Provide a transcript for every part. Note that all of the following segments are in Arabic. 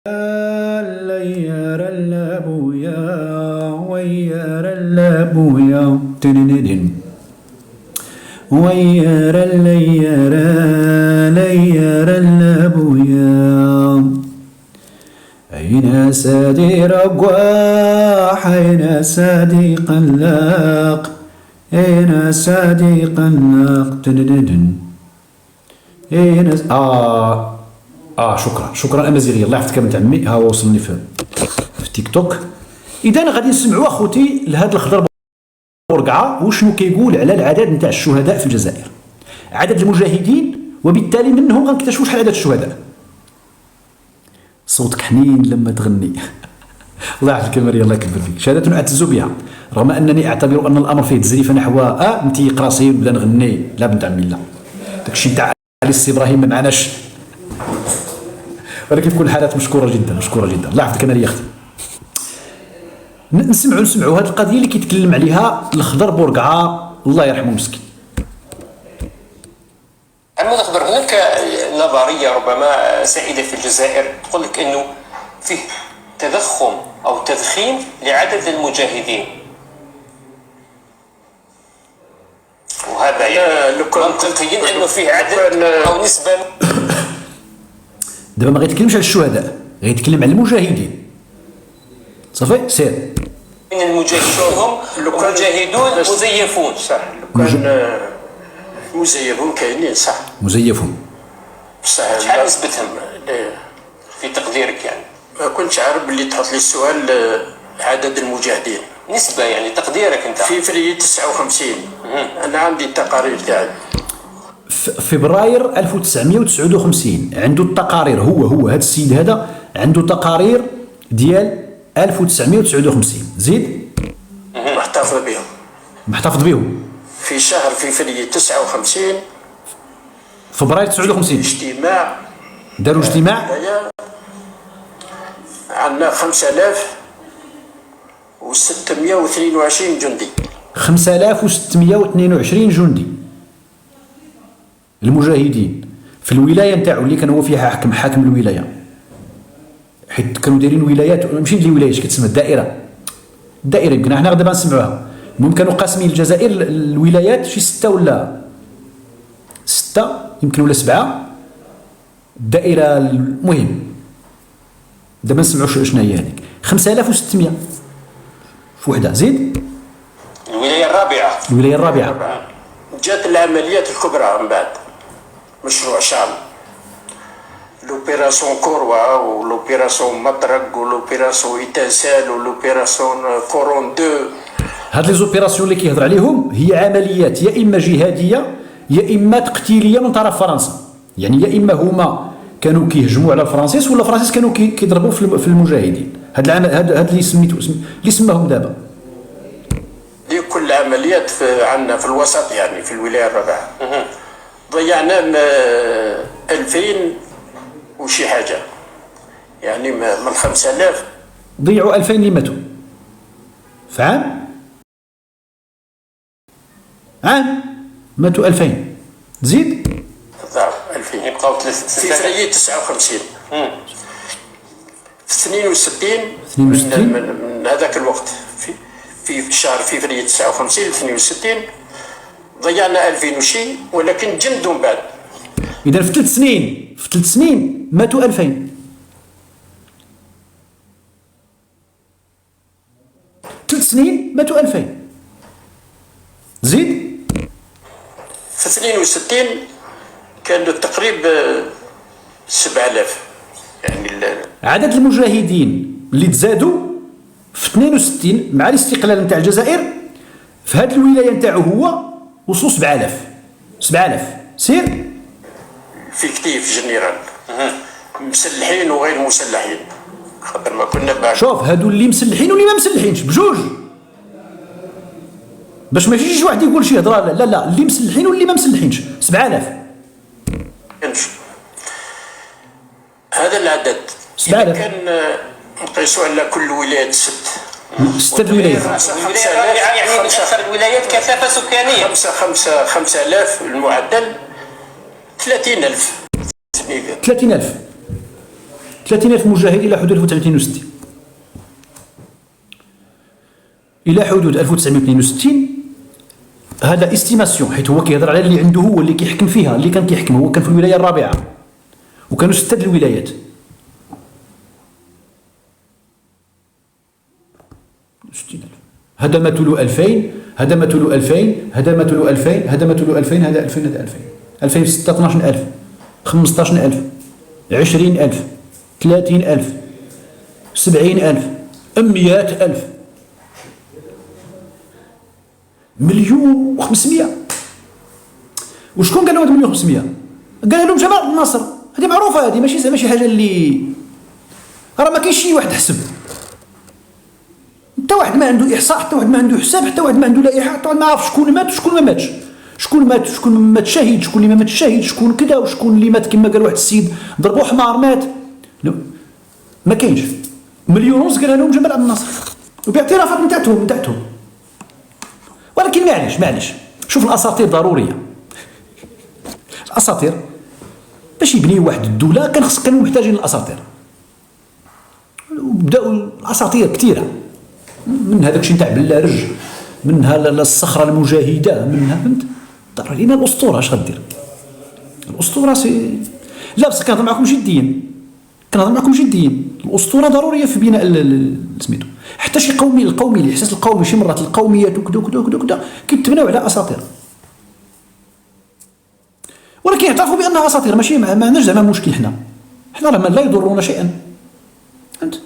لير اللابويا وير اللابويا تندن وير اللير لير اللابويا أين سادي رقواح أين سادي قلاق أين سادي قلاق تندن أين شكرا امازيغي، الله يحفظك بنت عمي. ها هو وصلني في تيك توك. اذا غادي نسمعوا اخوتي لهذا الخضر بورقعه وشنو كيقول على العدد نتاع الشهداء في الجزائر، عدد المجاهدين، وبالتالي منهم غنكتشفوا شحال عدد الشهداء. صوتك حنين لما تغني. الله يحفظك مريم، الله يكبر فيك. شهادة اعتز بها رغم انني اعتبر ان الامر فيه تزريف نحو نتيق راسي ونبدا نغني. لا بنت عمي لا، داكشي نتاع علي السي ابراهيم ما معناش، ولكن في كل الحالات مشكوره جدا مشكوره جدا. الله يحفظك انا يا اختي. نسمعوا هذه القضيه اللي كيتكلم عليها الخضر بورقعه، الله يرحمه مسكين. عمو الخضر، هناك نظريه ربما سائده في الجزائر تقول لك انه فيه تضخم او تضخيم لعدد المجاهدين، وهذا يعني منطقيا انه فيه عدد او نسبه. دابا ما غيتكلمش على الشهداء، غيتكلم على المجاهدين. صافي سير. من المجاهدين هم مجاهدون مزيفون. صح، لو كان مزيفون كاينين صح، مزيفون صح. شحال نسبتهم في تقديرك يعني؟ ما كنتش عارف باللي تحط لي السؤال عدد المجاهدين نسبة يعني تقديرك انت. في فري 59 انا عندي التقارير تاعي. فبراير 1959 عنده التقارير، هو هذا السيد هذا عنده تقارير ديال 1959. زيد. محتفظ بهم. محتفظ بهم. في شهر في فري 59 فبراير 59 اجتماع داروا اجتماع. عندنا 5622 جندي. 5622 جندي المجاهدين في الولايه نتاعو اللي كان هو فيها حاكم الولايه، حيت كانوا دايرين ولايات، ماشي ديال الولايات كتسمى الدائره يمكن حنا دابا نسمعوها. المهم كانوا قاسمين الجزائر الولايات شي 6 ولا 6 يمكن ولا 7 الدائره. المهم دابا نسمعوا شنو هي هذيك 5600 في وحده. زيد. الولايه الرابعه جات العمليات الكبرى من بعد مشروع شام، لوبيراسيون كوروا ولوبيراسيون مطرق ولوبيراسيون ايتانسال ولوبيراسيون كورون 2. هاد لي زوبيراسيون اللي كيهضر عليهم هي عمليات يا اما جهاديه يا اما تقتيليه من طرف فرنسا، يعني يا اما هما كانوا كيهجموا على الفرنسيس ولا الفرنسيس كانوا كيضربوا في المجاهدين. هاد اللي سميتو اللي سماهم دابا. دي كل عمليات عندنا في الوسط يعني في الولايه الرابعه. ضيعنا 2000 وشي حاجه، يعني من 5000 ضيعوا 2000 اللي ماتوا في عام ماتوا 2000. زيد. 2000 يبقاو في فري 59 في 62 من هذاك الوقت في شهر فبراير 59 ل 62 ضيعنا 2000 وشي، ولكن جندوا من بعد. اذا في 3 سنين ماتوا 2000. 3 سنين ماتوا 2000. زيد. في 62 كانوا تقريبا 7000 يعني عدد المجاهدين اللي تزادوا في 62 مع الاستقلال نتاع الجزائر في هذه الولايه نتاعو هو وصلوا 7000. سير. في كتيف جنرال مسلحين وغير مسلحين، خاطر ما كنا بعد. شوف هادو اللي مسلحين واللي ما مسلحينش بجوج، باش ما يجيش واحد يقول شي هضره. لا اللي مسلحين واللي ما مسلحينش 7000. هذا العدد 7000 كان نقيسوا على كل ولايه 6 الولايات. يعني من اكثر الولايات كثافه سكانيه. 5000 المعدل 30000. 30,000 مجاهد إلى حدود 1962. إلى حدود 1962 هذا استيماسيون، حيت هو كيهضر على اللي عنده، هو اللي كيحكم فيها، اللي كان كيحكم هو كان في الولاية الرابعة وكانوا 6 الولايات. 60,000 هدمت له 2000، هدمت له 2000، هدمت له 2000، هدمت له 2000، هذا 2000، هذا 2000، 2006 12000، 15000، 20000، 30000، 70000، 100,000، 1,500,000. وشكون قال له هاد 1,500,000؟ قال لهم جمال النصر. هذه معروفه، هذه ماشي زعما شي حاجه اللي راه ما كاينش شي واحد حسب، حتى واحد ما عنده احصاء، حتى واحد ما عنده حساب، حتى واحد ما عنده لائحه، حتى واحد ما عارف شكون مات وشكون ما ماتش، شكون مات وشكون ما مات شهيد، شكون اللي ما مات شهيد، شكون كذا وشكون اللي مات كما قال واحد السيد ضربوه حمار مات. ما كاينش. 1,000,000 قالها لهم جمال عبد الناصر وباعترافات نتاعتهم. ولكن معليش شوف، الاساطير ضروريه. الاساطير باش يبنيو واحد الدوله كانوا محتاجين الاساطير، وبداوا الاساطير كثيره، من هذاك الشيء نتاع بلارج، منها الصخره المجاهده، منها فهمت. لان الاسطوره اش غدير؟ الاسطوره لا بس كنهضر معكم جديين، الاسطوره ضروريه في بناء سميتو. حتى شي القومي الاحساس القومي، شي مرات القوميات وكذا كيتبناو على اساطير، ولكن يعترفوا بانها اساطير، ماشي ما عندناش زعما مشكل. حنا راه لا يضرون شيئا، فهمت.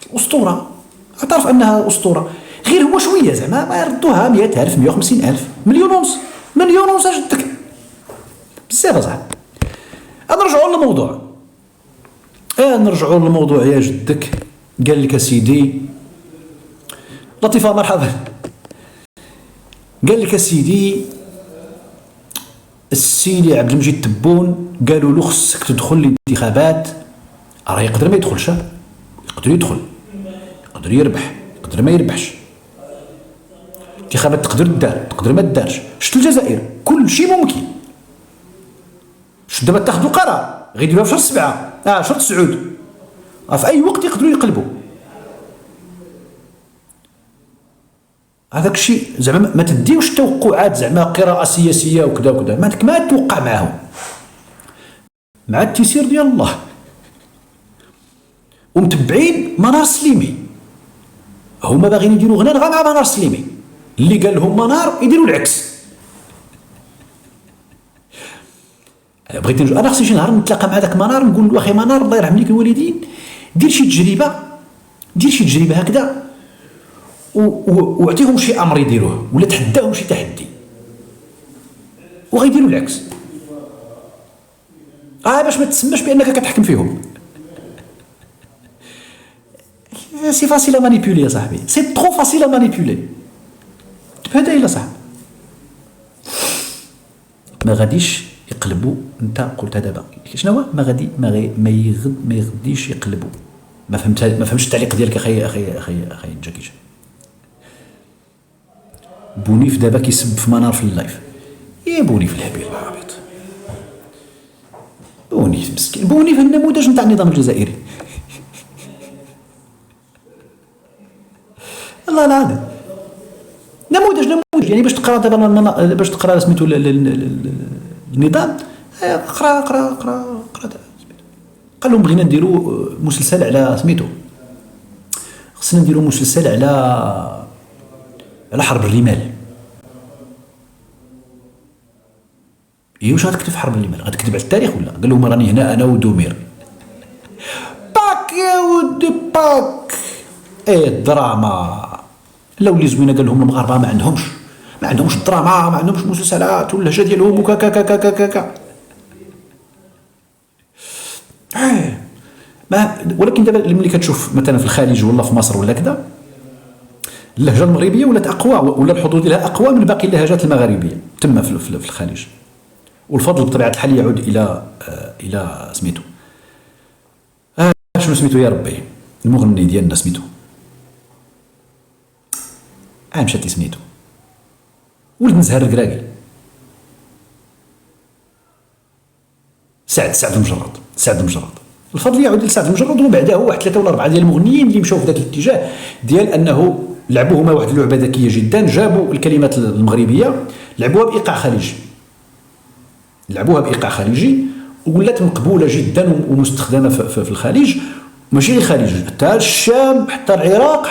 الاسطوره اعترف انها اسطوره، غير هو شويه زعما ما يردوها 100,000، 150,000، 1,000,000 1,000,000 اجدك بزاف اصاحبي. نرجعوا للموضوع يا جدك. قال لك سيدي لطيفه مرحبا، قال لك سيدي السيدي عبد المجيد تبون قالوا له خصك تدخل الانتخابات. راه يقدر ما يدخلش، يقدر يدخل، يقدر يربح، يقدر ما يربحش. الانتخابات تقدر تدار، تقدر ما تدارش. شفت الجزائر كل شيء ممكن. شفت دابا تاخذوا قرار غيديروها في شهر 7، شهر 9، في اي وقت يقدروا يقلبوا. هذاك الشيء زعما ما تديوش توقعات زعما قراءة سياسية وكذا وكذا، ما توقع معاهم، مع التيسير ديال الله. ومتبعين منار سليمي، هما باغيين يديروا غنى مع منار سليمي، اللي قال لهم منار يديروا العكس. بغيت انا خصني شي نهار نتلاقى مع ذاك منار، نقول له اخي منار الله يرحم ليك الوالدين، دير شي تجربه هكذا واعطيهم شي امر يديروه، ولا تحداهم شي تحدي وغيديروا العكس، باش ما تسماش بانك كتحكم فيهم. سي فاسيل ا مانيبيولي يا صاحبي، سي ترو فاسيل ا مانيبيولي. هذا الا صاحبي ما غاديش يقلبوا. انت قلتها دابا شنو هو؟ ما يغديش يقلبوا. ما فهمتش التعليق ديالك اخي جاكيش. بونيف دابا كيسب في منار في اللايف. بونيف الهبيل العبيط، بونيف مسكين، بونيف النموذج نتاع النظام الجزائري. الله العظيم نموذج. يعني باش تقرا دابا باش تقرا سميتو النظام، قرا قال لهم بغينا نديروا مسلسل على سميتو، خصنا نديروا مسلسل على حرب الرمال. واش غتكتب في حرب الرمال؟ غتكتب على التاريخ ولا؟ قال لهم راني هنا انا ودومير. باك يا ودي باك. الدراما لا ولي زوينه. قال لهم المغاربه ما عندهمش الدراما، ما عندهمش مسلسلات واللهجه ديالهم وكا. ولكن دابا ملي كتشوف مثلا في الخليج ولا في مصر ولا كذا، اللهجه المغربيه ولات اقوى، ولا الحضور ديالها اقوى من باقي اللهجات المغاربيه تما في الخليج. والفضل بطبيعه الحال يعود الى سميتو شنو سميتو يا ربي المغني ديالنا سميتو مشات لي سميتو ولد نزهر الكراكي، سعد مجرد. الفضل يعود لسعد المجرد، وبعدها واحد 3 ولا 4 ديال المغنيين اللي مشاو في ذاك الاتجاه ديال انه لعبوا هما واحد اللعبه ذكيه جدا، جابوا الكلمات المغربيه لعبوها بايقاع خليجي، ولات مقبوله جدا ومستخدمه في الخليج، ماشي غير الخليج، حتى الشام، حتى العراق،